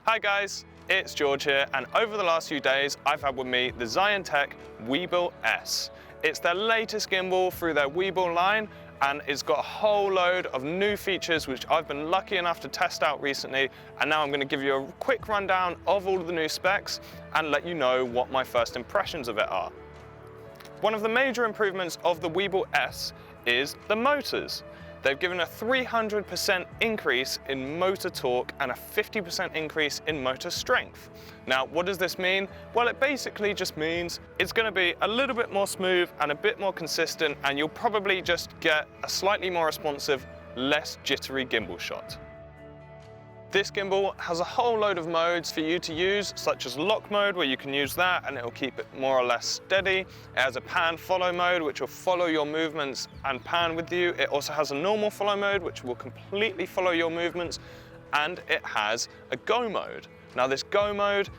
Hi guys, it's George here, and over the last few days I've had with me the Zhiyun WEEBILL-S. It's their latest gimbal through their WEEBILL line, and it's got a whole load of new features which I've been lucky enough to test out recently, and now I'm going to give you a quick rundown of all of the new specs and let you know what my first impressions of it are. One of the major improvements of the WEEBILL-S is the motors. They've given a 300% increase in motor torque and a 50% increase in motor strength. Now, what does this mean? Well, it basically just means it's going to be a little bit more smooth and a bit more consistent, and you'll probably just get a slightly more responsive, less jittery gimbal shot. This gimbal has a whole load of modes for you to use, such as lock mode, where you can use that and it'll keep it more or less steady. It has a pan follow mode, which will follow your movements and pan with you. It also has a normal follow mode, which will completely follow your movements. And it has a go mode. Now this go mode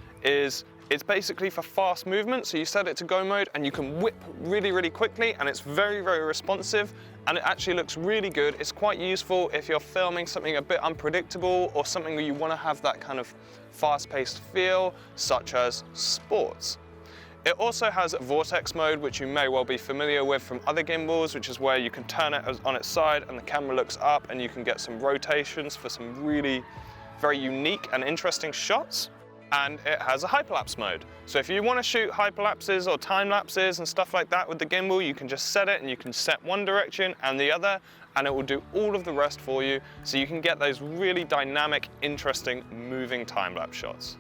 it's basically for fast movement, so you set it to go mode and you can whip really, really quickly, and it's very, very responsive, and it actually looks really good. It's quite useful if you're filming something a bit unpredictable or something where you want to have that kind of fast-paced feel, such as sports. It also has a Vortex mode, which you may well be familiar with from other gimbals, which is where you can turn it on its side and the camera looks up and you can get some rotations for some really very unique and interesting shots. And it has a hyperlapse mode. So if you want to shoot hyperlapses or time lapses and stuff like that with the gimbal, you can just set it and you can set one direction and the other, and it will do all of the rest for you. So you can get those really dynamic, interesting, moving time-lapse shots.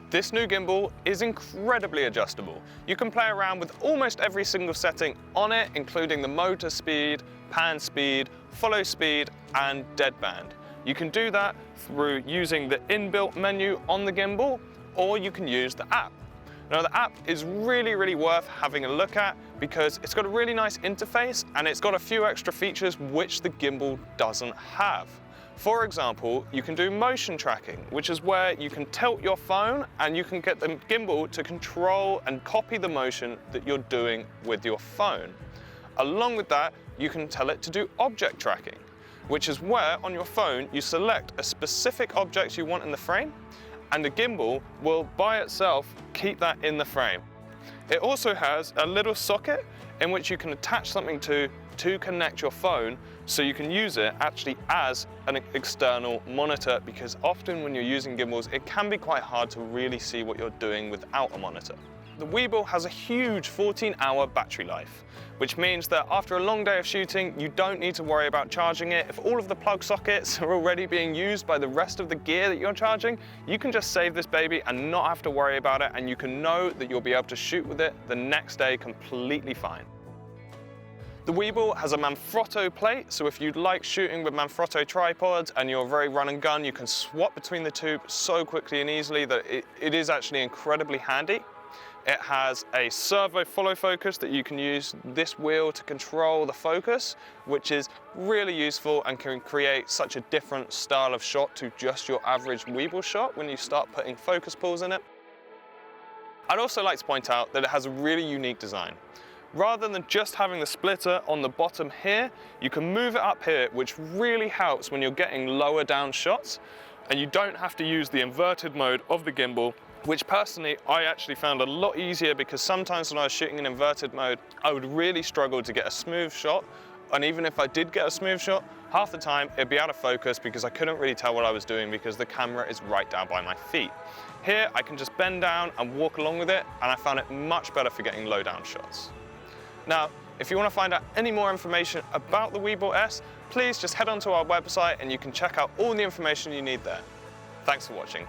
This new gimbal is incredibly adjustable. You can play around with almost every single setting on it, including the motor speed, pan speed, follow speed, and deadband. You can do that through using the inbuilt menu on the gimbal, or you can use the app. Now the app is really, really worth having a look at because it's got a really nice interface and it's got a few extra features which the gimbal doesn't have. For example, you can do motion tracking, which is where you can tilt your phone and you can get the gimbal to control and copy the motion that you're doing with your phone. Along with that, you can tell it to do object tracking, which is where on your phone you select a specific object you want in the frame, and the gimbal will by itself keep that in the frame. It also has a little socket in which you can attach something to connect your phone, so you can use it actually as an external monitor, because often when you're using gimbals it can be quite hard to really see what you're doing without a monitor. The WEEBILL has a huge 14-hour battery life, which means that after a long day of shooting, you don't need to worry about charging it. If all of the plug sockets are already being used by the rest of the gear that you're charging, you can just save this baby and not have to worry about it, and you can know that you'll be able to shoot with it the next day completely fine. The WEEBILL has a Manfrotto plate, so if you'd like shooting with Manfrotto tripods and you're very run and gun, you can swap between the two so quickly and easily that it is actually incredibly handy. It has a servo follow focus that you can use this wheel to control the focus, which is really useful and can create such a different style of shot to just your average WEEBILL shot when you start putting focus pulls in it. I'd also like to point out that it has a really unique design. Rather than just having the splitter on the bottom here, you can move it up here, which really helps when you're getting lower down shots, and you don't have to use the inverted mode of the gimbal, which personally I actually found a lot easier, because sometimes when I was shooting in inverted mode, I would really struggle to get a smooth shot. And even if I did get a smooth shot, half the time it'd be out of focus because I couldn't really tell what I was doing because the camera is right down by my feet. Here I can just bend down and walk along with it, and I found it much better for getting low down shots. Now, if you want to find out any more information about the WEEBILL-S, please just head onto our website and you can check out all the information you need there. Thanks for watching.